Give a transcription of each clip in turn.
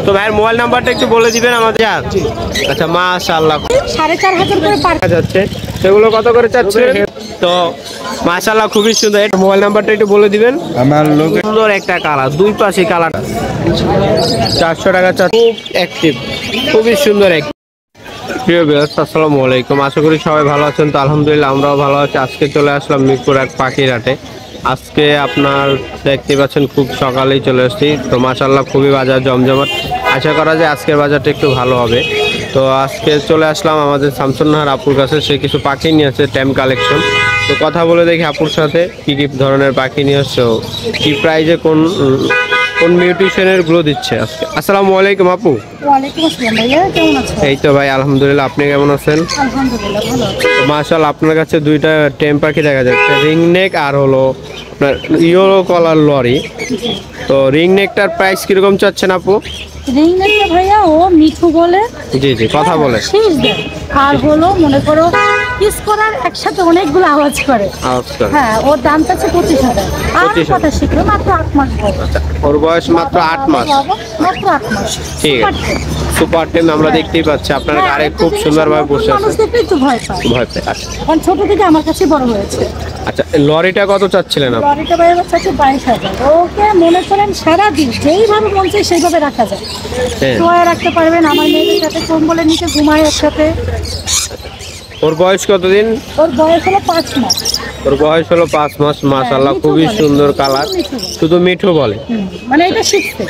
তো ভাইয়ের মোবাইল নাম্বারটা একটু বলে দিবেন আমাদের। আচ্ছা মাশাআল্লাহ 4,500 করে পার যাচ্ছে, সেগুলো কত করে চাচ্ছিলেন? তো মাশাআল্লাহ খুবই সুন্দর। এটা মোবাইল নাম্বারটা একটু বলে দিবেন। আমার লোক সুন্দর একটা কালার, দুই পাশে কালার। 400 টাকা চাচ্ছে, খুব অ্যাক্টিভ, খুবই সুন্দর। প্রিয় ভিউয়ার্স আসসালামু আলাইকুম, আশা করি সবাই ভালো আছেন। তো আলহামদুলিল্লাহ আমরাও ভালো আছি। আজকে চলে আসলাম মিরপুর এক পাখির হাটে। আজকে আপনার দেখতে পাচ্ছেন খুব সকালেই চলে আসছি। তো মাশাআল্লাহ খুবই বাজার জমজমাট, আশা করা যায় আজকের বাজারটা একটু ভালো হবে। তো আজকে চলে আসলাম আমাদের শামসুন্নাহার আপুর কাছে, সে কিছু পাখি নিয়ে আসছে, ট্যাম কালেকশন। তো কথা বলে দেখি আপুর সাথে কি কি ধরনের পাখি নিয়ে আসছে, কি প্রাইজে কোন মিউটেশনের গুলো দিচ্ছে আজকে। আসসালামু আলাইকুম আপু। ওয়ালাইকুম আসসালাম ভাইয়া, কেমন আছেন? এই তো ভাই আলহামদুলিল্লাহ, আপনি কেমন আছেন? আলহামদুলিল্লাহ ভালো আছি। তো মাশাআল্লাহ আপনার কাছে দুইটা টেম পাখি দেখা যাচ্ছে, রিং নেক আর হলো আপনার ইয়েলো কলার লরি। তো রিং নেকটার প্রাইস কিরকম চাচ্ছেন আপু? রিং নেকটা ভাইয়া ও মিঠু বলে, জি জি কথা বলে শীষ দেয়। আর হলো মনে করো কিস করার একসাথে অনেকগুলো আওয়াজ করে। আচ্ছা, হ্যাঁ, ওর দাম চাচ্ছে 25,000। আর 25,000 কথা শিখলো মাত্র 8 মাস বয়স। ওর বয়স মাত্র 8 মাস। মাত্র 8 মাস। ঠিক আছে, সুপার টেম আমরা দেখতেই পাচ্ছি আপনার ঘরে খুব সুন্দরভাবে বসে আছে। মানুষ দেখলে একটু ভয় পায়, ভয় পেয়ে। আচ্ছা কারণ ছোট থেকে আমার কাছে বড় হয়েছে। আচ্ছা, লরিটা কত চাচ্ছিলেন আপনি? লরিটা ভাইয়া চাচ্ছে 22,000। ওকে মনে করেন সারাদিন যেইভাবে মন চাই সেইভাবে রাখা যায়। হ্যাঁ। শোয়া রাখতে পারবেন, আমার মেয়েদের সাথে কম্বলের নিচে ঘুমায় একসাথে। ওর বয়স কতদিন? ওর বয়স হলো 5 মাস। ওর বয়স হলো 5 মাস। মাশাআল্লাহ মিঠু খুবই বলে। সুন্দর কালার, মিঠু বলে। শুধু মিঠু বলে। মানে এটা শিখছে।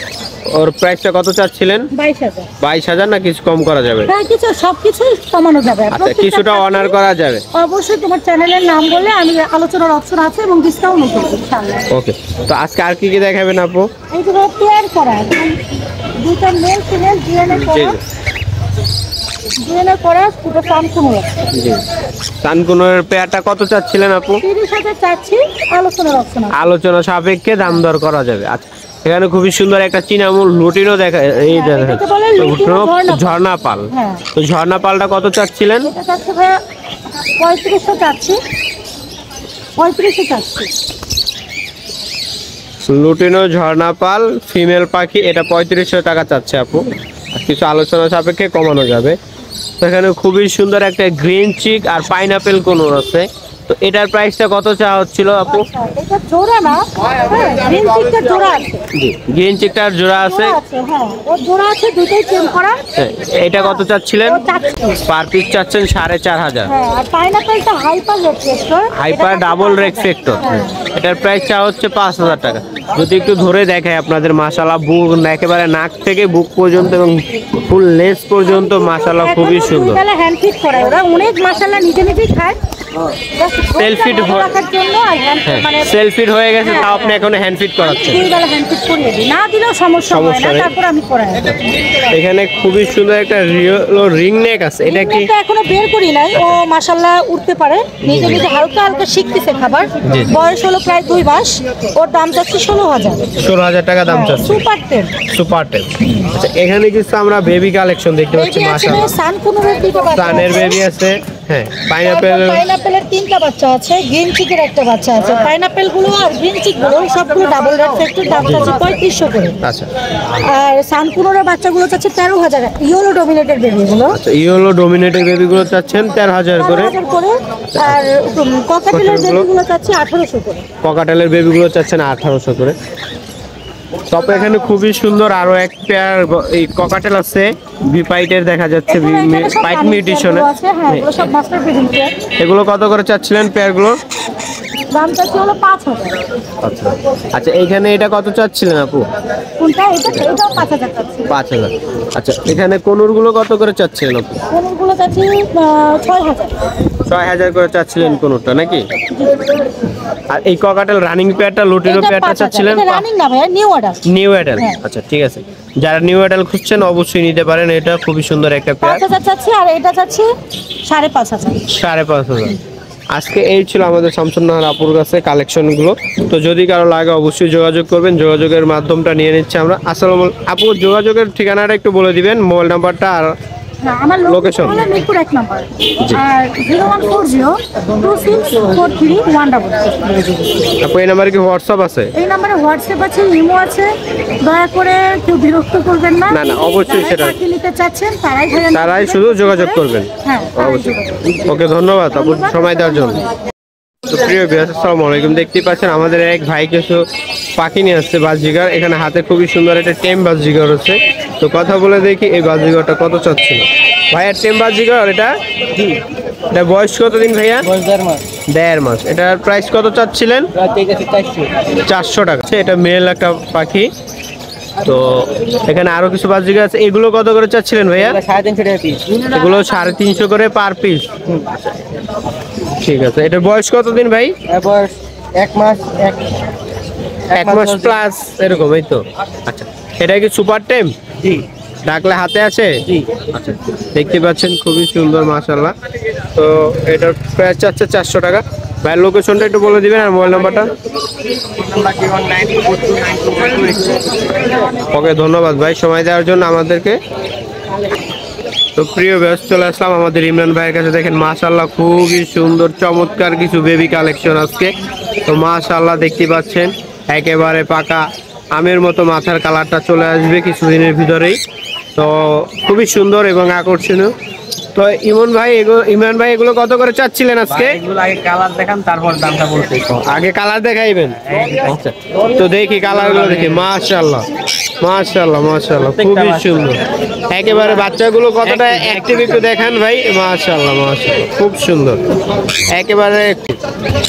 ওর প্রাইসটা কত চাচ্ছিলেন? 22,000। 22,000 না কিছু কম করা যাবে? প্রায় কিছু সবকিছুই কমানো যাবে। আচ্ছা প্রত্যেকটা কিছুটা পাখি অনার করা যাবে। অবশ্যই তোমার চ্যানেলের নাম বলে আমি আলোচনার অপশন আছে এবং ডিসকাউন্টও করবো ইনশাআল্লাহ। ওকে, তো আজকে আর কি কি দেখাবেন আপু? এই যে পেয়ার করা একদম দুটো মেল ফিমেল ডিএনএ জি করা, ডিএনএ করা দুটো সামসুং আছে। জি, সানকুনের পেয়ারটা কত চাচ্ছিলেন আপু? 30,000 চাচ্ছি, আলোচনার অপশন আছে। আলোচনা সাপেক্ষে দাম দর করা যাবে। আচ্ছা, এখানে খুবই সুন্দর একটা চীনামূল লুটিনও দেখা, এই হ্যাঁ, এটাকে বলে লুটিনো ঝর্ণা পাল। হ্যাঁ। তো ঝর্ণা পালটা কত চাচ্ছিলেন? এটা চাচ্ছে ভাইয়া 3500 চাচ্ছি, 3500 চাচ্ছি। লুটিনো ঝর্ণা পাল ফিমেল পাখি, এটা 3500 টাকা চাচ্ছে আপু। আর কিছু আলোচনা সাপেক্ষে কমানো যাবে। তো এখানে খুবই সুন্দর একটা গ্রিন চিক আর পাইনাপেল কোনোর আছে। তো এটার প্রাইসটা কত চাওয়া হচ্ছিল আপু? আচ্ছা, এটা জোড়া না, হ্যাঁ, গ্রিন চিকটা জোড়া আছে। জি, গ্রিন চিকটার জোড়া আছে। জোড়া আছে, হ্যাঁ, ওর জোড়া আছে, দুটোই চেন করা। হ্যাঁ, এটা কত চাচ্ছিলেন? ও চাচ্ছি। পার পিস চাচ্ছেন 4,500। হ্যাঁ, আর পাইনাপেলটা হাইপার রেফ্লেক্টর। হাইপার ডাবল রেক্সেক্টর, এটার প্রাইস চা হচ্ছে 5,000 টাকা। যদি একটু ধরে দেখায় আপনাদের, মাশাআল্লাহ বুক একেবারে নাক থেকে বুক পর্যন্ত এবং ফুল লেস পর্যন্ত মাশাআল্লাহ খুবই সুন্দর। হ্যান্ড ফিট করে, ওরা অনেক মাশাআল্লাহ নিজে নিজেই খায়। সেলফিট রাখার জন্য আর হ্যান্ড মানে সেলফিট হয়ে গেছে, তাও আপনি এখন হ্যান্ড ফিট করাচ্ছেন। দুই বেলা হ্যান্ড ফিট করিয়ে দিই, না দিলেও সমস্যা হয় সমস্যা না, নেই। তারপর আমি করাই। এখানে খুবই সুন্দর একটা রিং নেক আছে, এটা কি? এটা এখনো বের করি নাই, ও মাশাআল্লাহ উঠতে পারে নিজে নিজে, হালকা হালকা শিখতেছে খাবার। জি। বয়স হলো প্রায় 2 মাস। ওর দাম চাচ্ছি 16,000। 16,000 টাকা দাম চাচ্ছে। Super ten. Super ten. আচ্ছা, এখানে কিছু আমরা বেবি কালেকশন দেখতে পাচ্ছি মাশাআল্লাহ। সানকুনুরের দুটো বাচ্চা সানের আছে। বেবি আছে, হ্যাঁ, পাইনাপেলের 3টা বাচ্চা আছে, গ্রিন চিকের একটা বাচ্চা আছে। পাইনাপেল গুলো আর গ্রিন চিক গুলো সবগুলো ডাবল রেফ্লেক্টর, দাম চাচ্ছে 3500 করে। আচ্ছা আর সানকুনুরের বাচ্চাগুলো চাচ্ছে 13,000। ইয়েলো ডমিনেটেড বেবিগুলো আচ্ছা, ইয়েলো ডমিনেটেড বেবিগুলো চাচ্ছেন 13,000 করে। 13,000 করে। আর ককাটেলের বেবিগুলো চাচ্ছে 1800 করে। ককাটেলের বেবিগুলো চাচ্ছেন 1800 করে। তবে এখানে খুবই সুন্দর আরো এক পেয়ার এই ককাটেল আছে, বিপাইটের দেখা যাচ্ছে, পাইট মিউটেশনের। হ্যাঁ, এগুলো সব মাস্টার ব্রিডিং পেয়ার। এগুলো কত করে চাচ্ছিলেন পেয়ারগুলো? দাম চাচ্ছে হলো 5,000। আচ্ছা আচ্ছা, এইখানে এটা কত চাচ্ছিলেন আপু? কোনটা? এটাও 5,000 চাচ্ছি। 5,000। আচ্ছা, এখানে কোনুরগুলো কত করে চাচ্ছিলেন আপু? কোনগুলো চাচ্ছি 6,000। 6,000 করে চাচ্ছিলেন কোনুরটা নাকি? আর এই ককাটেল রানিং পেয়ারটা, লুটিনো পেয়ারটা চাচ্ছিলেন? রানিং না ভাইয়া, নিউ অর্ডার। New adult. আচ্ছা ঠিক আছে, যারা নিউ অ্যাডাল খুঁজছেন অবশ্যই নিতে পারেন, এটা খুবই সুন্দর একটা পেয়ার। 5,000 চাচ্ছি, আর এটা চাচ্ছি 5,500। 5,500। আজকে এই ছিল আমাদের শামসুন্নাহার আপুর কাছে কালেকশনগুলো। তো যদি কারো লাগে অবশ্যই যোগাযোগ করবেন, যোগাযোগের মাধ্যমটা নিয়ে নিচ্ছে আমরা। আসসালামু আপু, যোগাযোগের ঠিকানাটা একটু বলে দিবেন, মোবাইল নাম্বারটা আর হ্যাঁ, আমার Location? লোকেশন হলো মিরপুর 1 নম্বর জি। আর 01402643188। আপু এই নাম্বারে কি হোয়াটসঅ্যাপ আছে? এই নম্বরে হোয়াটসঅ্যাপ আছে, ইমো আছে। দয়া করে কেউ বিরক্ত করবেন না। না, না, অবশ্যই যারাই সেটা। পাখি নিতে চাচ্ছেন তারাই তারাই শুধু যোগাযোগ করবেন। হ্যাঁ, তারাই অবশ্যই। যোগাযোগ করবেন। ওকে, ধন্যবাদ আপু সময় দেওয়ার জন্য। তো প্রিয় ভিউয়ার্স, আসসালামু আলাইকুম। দেখতেই পাচ্ছেন আমাদের এক ভাই কিছু পাখি নিয়ে আসছে বাজরিগার। এখানে হাতে খুবই সুন্দর একটা টেম বাজরিগার আছে। তো কথা বলে দেখি এই বাজরিগারটা কত চাচ্ছিল ভাইয়া? টেম বাজরিগার এটা, এটা বয়স কতদিন ভাইয়া? 1.5 মাস। এটার প্রাইস কত চাচ্ছিলেন? 400 টাকা। এটা মেল একটা পাখি। তো এখানে আরো কিছু বাজরিগার আছে, এগুলো কত করে চাচ্ছিলেন ভাইয়া? 350 টাকা পিস। এগুলো 350 করে পার পিস। ঠিক আছে, এটার বয়স কতদিন ভাই? এবার 1 মাস 1 মাস প্লাস এরকম, এই তো। আচ্ছা, এটা কি সুপার টেম? জি ডাকলে হাতে আসে? জি। আচ্ছা, দেখতে পাচ্ছেন খুবই সুন্দর মাশাআল্লাহ। তো এটার প্রাইস চাচ্ছে 400 টাকা। ভাইয়ের লোকেশনটা একটু বলে দিবেন আর মোবাইল নাম্বারটা। ওকে, ধন্যবাদ ভাই সময় দেওয়ার জন্য আমাদেরকে। তো প্রিয় ব্যস্ত চলে আসলাম আমাদের ইমরান ভাইয়ের কাছে। দেখেন মাশাআল্লাহ খুবই সুন্দর চমৎকার কিছু বেবি কালেকশন আজকে। তো মাশাআল্লাহ দেখতে পাচ্ছেন একেবারে পাকা আমের মতো মাথার কালারটা চলে আসবে কিছুদিনের ভিতরেই। তো খুবই সুন্দর এবং আকর্ষণীয়। তো ইমরান ভাই এগুলো কত করে চাচ্ছিলেন আজকে? এগুলো আগে কালার দেখান, তারপর দামটা বলতে। আগে কালার দেখাইবেন? আচ্ছা, তো দেখি কালারগুলো দেখি। মাশাআল্লাহ মাশাআল্লাহ মাশাআল্লাহ খুবই সুন্দর। একেবারে বাচ্চাগুলো কতটা অ্যাক্টিভ একটু দেখান ভাই। মাশাআল্লাহ মাশাআল্লাহ খুব সুন্দর একেবারে active।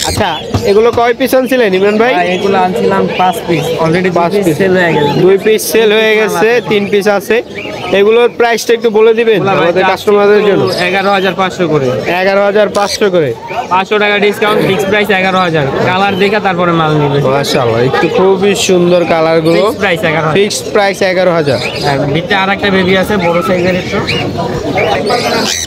আচ্ছা, এগুলো কয় পিস আনছিলেন ইমরান ভাই? এগুলো আনছিলাম 5 পিস, অলরেডি 5 পিস সেল হয়ে গেছে। 2 পিস সেল হয়ে গেছে, 3 পিস আছে। এগুলোর প্রাইসটা একটু বলে দিবেন আমাদের কাস্টমারদের জন্য। 11,500 করে। 11,500 করে। 500 টাকা ডিসকাউন্ট, ফিক্স প্রাইস 11,000। কালার দেখে তারপরে মাল নিবে। মাশাআল্লাহ একটু খুবই সুন্দর কালারগুলো। Fix price 11,000। Fixed price 11,000। আর ভিতরে আরেকটা বেবি আছে বড় সাইজের একটু।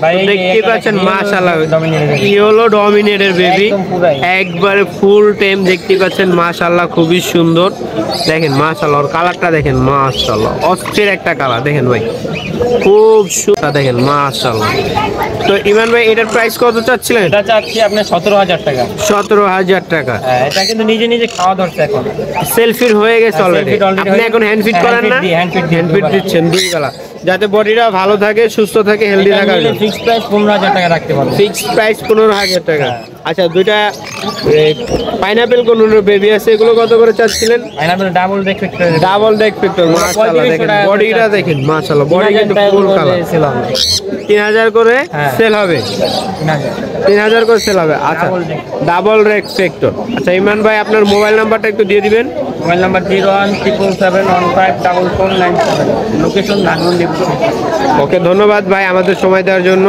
ভাই এই যে দেখতে একটা পাচ্ছেন yellow মাশাআল্লাহ dominated। ইয়েলো ডমিনেটের বেবি, একদম পুরাই। একবারে ফুল টাইম। দেখতে পাচ্ছেন মাশাআল্লাহ খুবই সুন্দর। দেখেন মাশাআল্লাহ ওর কালারটা দেখেন মাশাআল্লাহ অস্থির একটা কালার। দেখেন ভাই খুব সুন্দর, দেখেন মাশাআল্লাহ। তো ইমরান ভাই এটার প্রাইস কত চাচ্ছিলেন? এটা চাচ্ছি আপনার 17,000 টাকা। 17,000 টাকা। হ্যাঁ, এটা কিন্তু নিজে নিজে খাওয়া ধরছে এখন। সেলফিট হয়ে গেছে হ্যাঁ, অলরেডি। self-feed already আপনি হয়ে এখন হ্যান্ড ফিট হ্যাঁ, করেন না? hand feed দিই, হ্যান্ড ফিট দুবেলা। দিচ্ছেন 2 বেলা, যাতে বডিটা ভালো থাকে সুস্থ থাকে হেলদি থাকার জন্য। ফিক্স প্রাইস 15,000 টাকা রাখতে পারবো। ফিক্সড প্রাইস 15,000 টাকা। আচ্ছা, দুইটা পাইনাপেল কোন বেবি আছে, এগুলো কত করে চাচ্ছিলেন? পাইনাপেল ডাবল দেখতে ডাবল ডেক ফিক্টর। মাশাআল্লাহ দেখেন বডিটা দেখেন মাশাআল্লাহ, বডি কিন্তু ফুল কালার। 3,000 করে হ্যাঁ। সেল হবে। 3,000 করে সেল হবে। আচ্ছা, ডাবল ডেক ফিক্টর। আচ্ছা ইমরান ভাই আপনার মোবাইল নাম্বারটা একটু দিয়ে দিবেন। Mobile number 0177155597। লোকেশন ধানমন্ডি। ওকে, ধন্যবাদ ভাই আমাদের সময় দেওয়ার জন্য।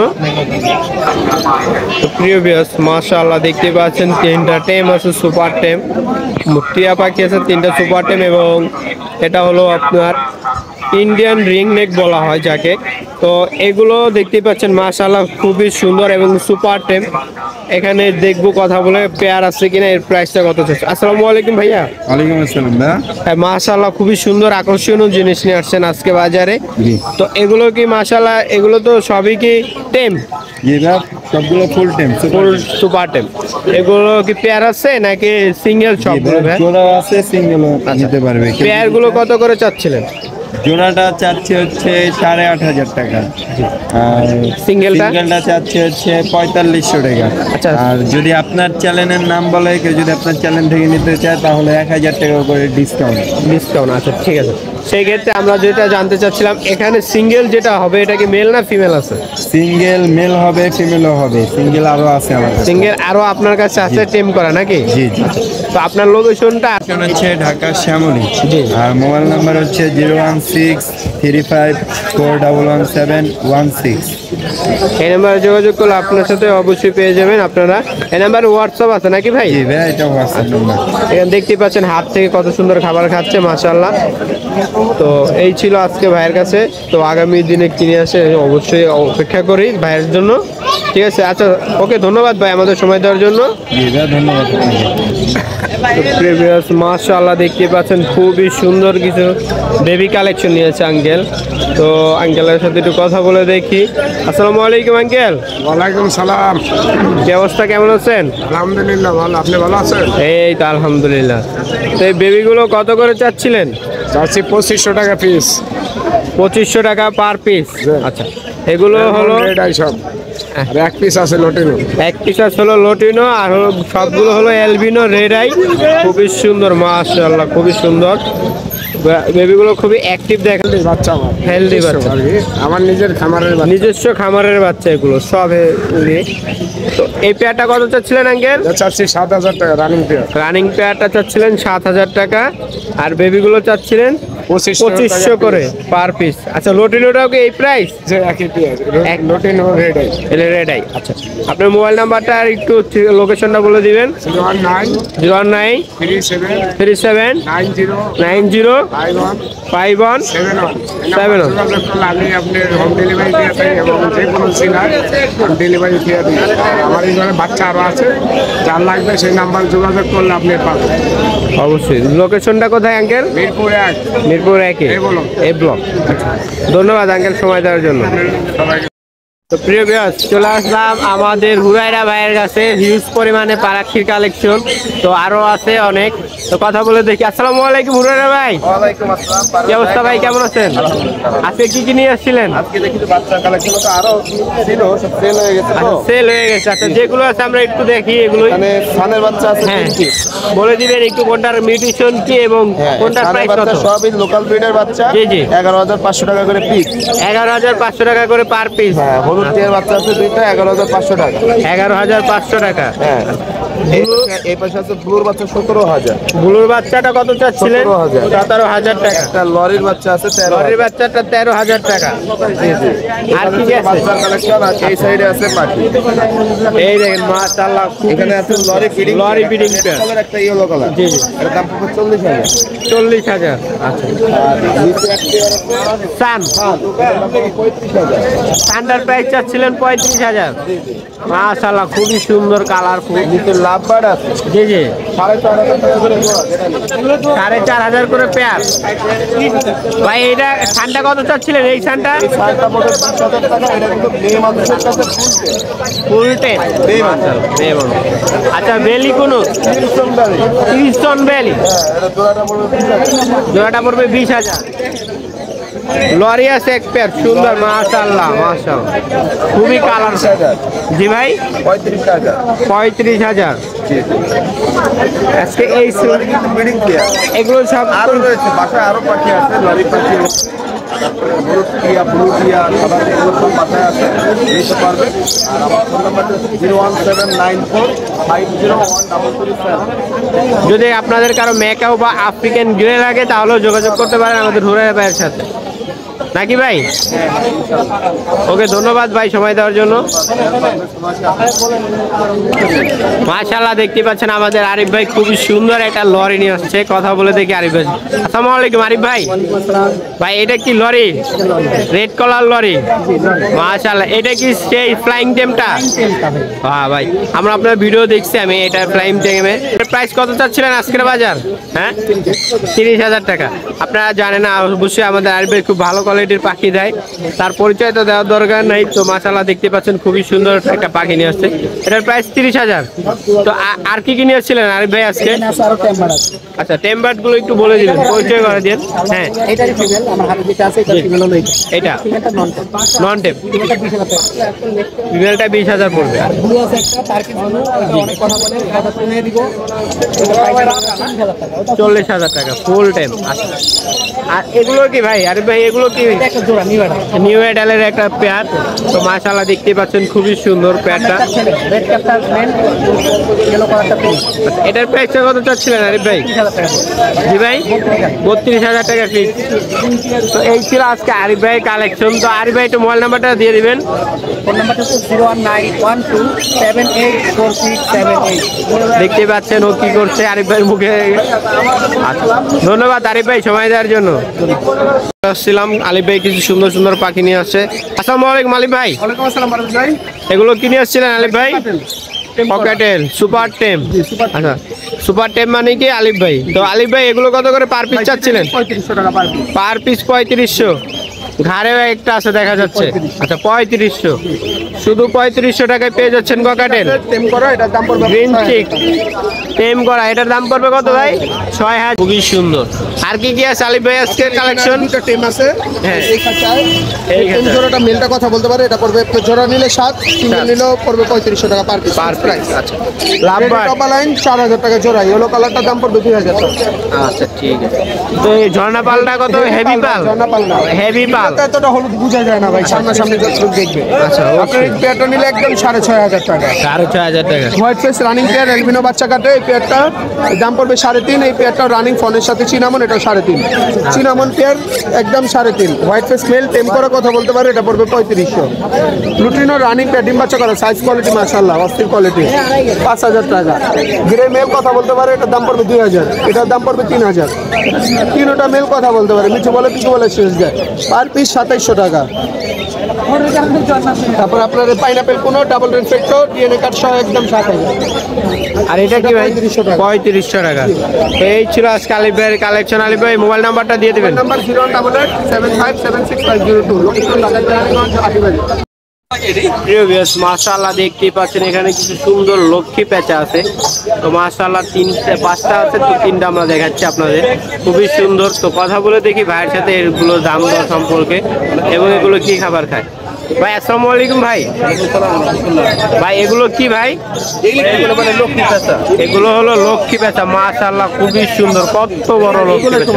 তো প্রিয় ভিউয়ার্স মাশাআল্লাহ দেখতে পাচ্ছেন 3টা টেম আছে, সুপার টেম। টিয়া পাখি আছে 3টা সুপার টেম, এবং এটা হলো আপনার ইন্ডিয়ান রিং নেক বলা হয় যাকে। তো এগুলো দেখতে পাচ্ছেন মাশাআল্লাহ খুবই সুন্দর এবং সুপার টেম। এখানে দেখবো কথা বলে পেয়ার আছে কিনা, এর প্রাইসটা কত চাচ্ছে। আসসালামু আলাইকুম ভাইয়া। ওয়ালাইকুম আসসালাম ভাইয়া। হ্যাঁ, মাশাআল্লাহ খুবই সুন্দর আকর্ষণীয় জিনিস নিয়ে আসছেন আজকে বাজারে। জি। তো এগুলো কি মাশাআল্লাহ এগুলো তো সবই কি টেম? জি ভাইয়া, সবগুলো ফুল টাইম ফুল সুপার টেম। এগুলো কি পেয়ার আছে নাকি সিঙ্গেল সবগুলো ভাই? জোড়া আছে, সিঙ্গেল নিতে পারবে। পেয়ার গুলো কত করে চাচ্ছিলেন? জোড়াটা চাচ্ছে হচ্ছে 8,500 টাকা, আর সিঙ্গেলটা? সিঙ্গেলটা চাচ্ছে হচ্ছে 4,500 টাকা। আচ্ছা। আর যদি আপনার চ্যানেলের নাম বলে কেউ, যদি আপনার চ্যানেল থেকে নিতে চায় তাহলে 1,000 টাকা করে ডিসকাউন্ট। ডিসকাউন্ট আছে, ঠিক আছে। সেই ক্ষেত্রে আমরা যেটা জানতে চাচ্ছিলাম, এখানে সিঙ্গেল যেটা হবে এটা কি মেল না ফিমেল আছে? সিঙ্গেল মেল হবে, ফিমেলও হবে। সিঙ্গেল আরো আছে আমার কাছে। সিঙ্গেল আরো আপনার কাছে আছে টেম করা নাকি? জি জি। তো আপনার লোকেশনটা? হচ্ছে ঢাকা শ্যামলী। জি। আর মোবাইল নাম্বার হচ্ছে 01635411716। এই নাম্বারে যোগাযোগ করলে আপনার সাথে অবশ্যই পেয়ে যাবেন আপনারা। এই নাম্বারে হোয়াটসঅ্যাপ আছে নাকি ভাই? জি ভাই, এটা হোয়াটসঅ্যাপ নাম্বার। এখানে দেখতে পাচ্ছেন হাত থেকে কত সুন্দর খাবার খাচ্ছে মাশাআল্লাহ। তো এই ছিল আজকে ভাইয়ের কাছে। তো আগামী দিনে কিনে আসে অবশ্যই অপেক্ষা করি ভাইয়ের জন্য। ঠিক আছে, আচ্ছা ওকে, ধন্যবাদ ভাই আমাদের সময় দেওয়ার জন্য। জি ভাই, ধন্যবাদ আপনাকে। প্রিভিয়াস মাশাআল্লাহ দেখতে পাচ্ছেন খুবই সুন্দর কিছু বেবি কালেকশন নিয়েছে আঙ্কেল। তো আঙ্কেলের সাথে একটু কথা বলে দেখি। আসসালামু আলাইকুম আঙ্কেল। ওয়ালাইকুম সালাম। কি অবস্থা, কেমন আছেন? আলহামদুলিল্লাহ ভালো, আপনি ভালো আছেন? এই তো আলহামদুলিল্লাহ। তো এই বেবিগুলো কত করে চাচ্ছিলেন? চাচ্ছি 2500 টাকা পিস। 2500 টাকা পার পিস। আচ্ছা, এগুলো হলো এটাই সব, আর এক পিস আছে লটিনো। এক পিস হলো লটিনো, আর হলো সবগুলো হলো অ্যালবিনো রেড আই। খুবই সুন্দর মাশাআল্লাহ, খুবই সুন্দর। বেবিগুলো খুবই অ্যাক্টিভ দেখেন। বাচ্চা আমার হেলদি বাচ্চা, আর কি, আমার নিজের খামারের বাচ্চা। নিজস্ব খামারের বাচ্চা এগুলো সব তো এই পেয়ারটা কত চাচ্ছিলেন আঙ্কেল? চাচ্ছি 7000 টাকা রানিং পেয়ার। রানিং পেয়ারটা চাচ্ছিলেন 7000 টাকা, আর বেবিগুলো চাচ্ছিলেন 2500 করে পার পিস। আচ্ছা, লটিনোটাও কি এই প্রাইস? যে একই pair, লটিনো red eye. Red eye. আচ্ছা, আপনার মোবাইল নাম্বারটা আর একটু লোকেশনটা বলে দিবেন। 019 37 37 90 51 51 71। আমি আপনার হোম ডেলিভারি দিয়ে থাকি এবং যে কোনো জেলায় ডেলিভারি দিয়ে দিই। আমার এই ঘরে বাচ্চা আরও আছে, যার লাগবে সেই নাম্বার যোগাযোগ করলে আপনি পাবেন। অবশ্যই। লোকেশনটা কোথায় আঙ্কেল? মিরপুর 1। মিরপুর 1 এই ব্লক। ধন্যবাদ আঙ্কেল সময় দেওয়ার জন্য। তো প্রিয় ভিউয়ার্স, চলে আসলাম আমাদের হুরাইরা ভাইয়ের কাছে। হিউজ পরিমাণে পারাক্ষীর কালেকশন তো আরো আছে অনেক। তো কথা বলে দেখি। আসসালামু আলাইকুম হুরাইরা ভাই। ওয়ালাইকুম আসসালাম। কি অবস্থা ভাই, কেমন আছেন? আজকে কি কি নিয়ে আসছিলেন? আজকে দেখি তো বাচ্চা কালেকশন তো আরো ছিল, সব সেল হয়ে গেছে তো। সেল হয়ে গেছে। আচ্ছা, যেগুলো আছে আমরা একটু দেখি এগুলোই। মানে ফানের বাচ্চা আছে হ্যাঁ, 3 পিস। বলে দিবেন একটু কোনটার মিউটেশন কি এবং কোনটার ফানের প্রাইস কত? বাচ্চা সবই লোকাল ব্রিডের বাচ্চা। জি, জি। 11500 টাকা করে পিস। 11500 টাকা করে পার পিস। হ্যাঁ, হলুদ টিয়ার বাচ্চা আছে দুইটা, 11500 টাকা। 11500 টাকা। হ্যাঁ, এই পাশে আছে ব্লুর বাচ্চা 17000। বুলুর বাচ্চাটা কত চাচ্ছিলেন? 17000। 17000 টাকা। একটা লরির বাচ্চা আছে 13। লরির বাচ্চাটা 13000 টাকা। জি জি। আর কি কি আছে? বাচ্চার কালেকশন। আর এই সাইডে আছে পাখি। এই দেখেন মাশাআল্লাহ, এখানে আছে lory feeding. Lory feeding pair. একটা ইয়েলো কালার। জি জি। এর দাম পড়বে 40000। 40000। আচ্ছা, আর নিচে একটা আছে সান। এটার দাম পড়বে 35000। সানটার প্রাইস চাচ্ছিলেন 35000। মাশাআল্লাহ, খুবই সুন্দর কালারফুল। নিচে লাভ বার্ড আছে জি জি। 4500 টাকা করে জোড়া, যেটা নিচে 4500 করে পেয়ার। ভাই এটা সানটা কত চাচ্ছিলেন? এই সানটা সারটা পড়বে 2000 টাকা। এটা কিন্তু মেয়ে মানুষের কাছে ফুলটে। আচ্ছা, বেলি কোন? ক্রিস্টন বেলি। এটা জোড়াটা পড়বে 20000। জোড়াটা পড়বে 20000। লরি আছে এক পেয়ার, সুন্দর মাশাআল্লাহ মাশাআল্লাহ, খুবই কালার। 30000। জি ভাই, 35000। 35000। আজকে এই ব্রিডিং পেয়ার এগুলো সব আরো রয়েছে, বাসায় আরো পাখি আছে, লরি পাখি, তারপরে হলুদ টিয়া, ব্লু টিয়া, সাদা টিয়া, এগুলো সব বাসায় আছে, নিতে পারবে। আর আমার ফোন নাম্বারটা 01794501337। যদি আপনাদের কারো ম্যাকাও বা আফ্রিকান গ্রে লাগে তাহলেও যোগাযোগ করতে পারেন আমাদের হুরাইরা ভাইয়ের সাথে, নাকি ভাই? ওকে, ধন্যবাদ ভাই সময় দেওয়ার জন্য। মাশাআল্লাহ, দেখতে পাচ্ছেন আমাদের আরিফ ভাই খুবই সুন্দর একটা লরি নিয়ে আসছে। কথা বলে দেখি আরিফ ভাই। আসসালামু আলাইকুম আরিফ ভাই। ভাই এটা কি লরি? Red colour lory. মাশাআল্লাহ, এটা কি সেই ফ্লাইং টেমটা? হ্যাঁ ভাই, আমরা আপনার ভিডিও দেখছি, আমি এটা ফ্লাইং টেমের প্রাইস কত চাচ্ছিলেন আজকের বাজার? হ্যাঁ, 30000 টাকা। আপনারা জানেন না, অবশ্যই আমাদের আরিফ ভাই খুব ভালো কোয়ালিটির পাখি দেয়, তার পরিচয় তো দেওয়ার দরকার নাই। তো মাশাআল্লাহ দেখতে পাচ্ছেন খুবই সুন্দর একটা পাখি নিয়ে আসছে। এটার প্রাইস 30000। তো আর কি কি নিয়ে আসছিলেন আরিফ ভাই আজকে? আচ্ছা, টেম্বার্ড গুলো একটু বলে দিবেন, পরিচয় করে দিন। হ্যাঁ, এটা নন টেপ, ফিমেলটা 20000 পড়বে। 40000 টাকা ফুল টাইম। আর এগুলো কি ভাই? আরে ভাই এগুলো কি? নিউ এডালের একটা পেয়ার। তো মাশাআল্লাহ দেখতে পাচ্ছেন খুবই সুন্দর পেয়ারটা। এটার প্রাইসটা কত চাচ্ছিলেন আরিফ ভাই? জি ভাই, 32000 টাকা ফিক্স। তো এই ছিল আজকে আরিফ ভাই কালেকশন। তো আরিফ ভাই একটু মোবাইল নাম্বারটা দিয়ে দিবেন। ফোন নাম্বারটা হচ্ছে 01912784678। দেখতে পাচ্ছেন ও কি করছে আরিফ ভাই মুখে। আচ্ছা, ধন্যবাদ আরিফ ভাই সময় দেওয়ার জন্য। আসছিলাম, আলিফ ভাই কিছু সুন্দর সুন্দর পাখি নিয়ে আসছে। আসসালামু আলাইকুম আলিফ ভাই। ওয়ালাইকুম আসসালাম ভাই। এগুলো কি নিয়ে আসছিলেন আলিফ ভাই? ককাটেল সুপার টেম। আচ্ছা সুপার টেম মানে কি আলিফ ভাই? তো আলিফ ভাই এগুলো কত করে পার পিস চাচ্ছিলেন? 3500 টাকা পার পিস। Per piece 3500। ঘাড়েও একটা আছে দেখা যাচ্ছে। আচ্ছা 3500, শুধু 3500 টাকায় পেয়ে যাচ্ছেন ককাটেল। টেম করা, এটার দাম পড়বে গ্রিন চিক টেম করা, এটার দাম পড়বে কত ভাই? 6000। খুবই সুন্দর। আর কি কি আছে আলিফ ভাই আজকের কালেকশন? দুটো টেম আছে। হ্যাঁ। এই খাঁচায় এই এই টেম খাঁচায়। জোড়াটা মেলটা কথা বলতে পারে, এটা পড়বে জোড়া নিলে 7, সিঙ্গেল নিলেও পড়বে 3500 টাকা পার পিস। পার প্রাইস। আচ্ছা লাভ টপা লাইন 4000 টাকা জোড়া, ইয়েলো কালারটার দাম পড়বে 2000 টাকা। আচ্ছা ঠিক আছে। তো এই ঝর্ণা পালটা কত? হেভি পাল, ঝর্ণা পাল না। হেভি পাল। এটাতে এতটা হলুদ বোঝা যায় না ভাই, সামনাসামনি যত লোক দেখবে। আচ্ছা, আপনার এই পেয়ারটা নিলে একদম 6500 টাকা। 6500 টাকা। White face running pair, albino বাচ্চা কাটে, এই পেয়ারটা দাম পড়বে 3.5। এই পেয়ারটা রানিং ফোনের সাথে চিনামন, এটাও 3.5। চিনামন পেয়ার একদম 3.5। হোয়াইট ফেস মেল টেম করা কথা বলতে পারে, এটা পড়বে 3500। লুটিনো রানিং পেয়ার ডিম বাচ্চা করা, সাইজ কোয়ালিটি মাশাআল্লাহ অস্থির কোয়ালিটি, 5000 টাকা। গ্রে মেল কথা বলতে পারে, এটার দাম পড়বে 2000, এটার দাম পড়বে 3000। তিনোটা মেল কথা বলতে পারে, মিঠু বলে পিছু বলে শেষ যায়, পার পিস 2700 টাকা। তারপর আপনার পাইনাপেল কোনো ডাবল রেফেক্টো ডিএনএ কার্ড সহ একদম 7000। আর এটা কি ভাই? 3500 টাকা। 3500 টাকা। তো এই ছিল আজকে আলিফ ভাইয়ের কালেকশন। আলিফ ভাই মোবাইল নাম্বারটা দিয়ে দিবেন। Number 01887576502, location Dhaka Keraniganj Atibari. প্রিয় ভিউয়ার্স, মাশাআল্লাহ দেখতেই পাচ্ছেন এখানে কিছু সুন্দর লক্ষ্মী পেঁচা আছে। তো মাশাআল্লাহ 5টা আছে, তো 3টা আমরা দেখাচ্ছি আপনাদের। খুবই সুন্দর। তো কথা বলে দেখি ভাইয়ের সাথে এগুলো দাম দর সম্পর্কে এবং এগুলো কি খাবার খায়। ভাই আসসালামু আলাইকুম ভাই। ভাই এগুলো কি ভাই? এগুলো মানে লক্ষ্মী পেঁচা। এগুলো হলো লক্ষ্মী পেঁচা। মাশাআল্লাহ খুবই সুন্দর। কত বড় লক্ষ্মী পেঁচা,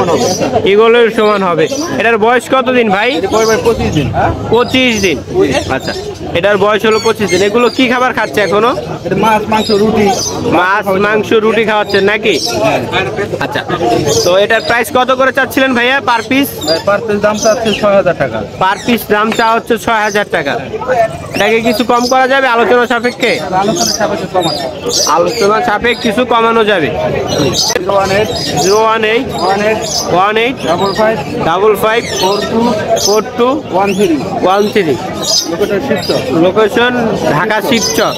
এগুলোর সমান হবে। এটার বয়স কতদিন ভাই? 25 দিন। 25 দিন। আচ্ছা এটার বয়স হলো 25 দিন। এগুলো কি খাবার খাচ্ছে এখনো? এটা মাছ, মাংস, রুটি। মাছ মাংস রুটি খাওয়াচ্ছেন নাকি? আচ্ছা তো এটার প্রাইস কত করে চাচ্ছিলেন ভাইয়া পার পিস? পার পিস দাম চাচ্ছে 6000 টাকা। পার পিস দাম চা হচ্ছে 6000 টাকা। এটাকে কিছু কম করা যাবে আলোচনা সাপেক্ষে? আলোচনা সাপেক্ষে কম আছে। আলোচনা সাপেক্ষে কিছু কমানো যাবে। 018 018 18 55 55 42 42 13। লোকেশন শিবচর। লোকেশন ঢাকা শিবচর।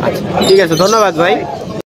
আচ্ছা ঠিক আছে, ধন্যবাদ ভাই।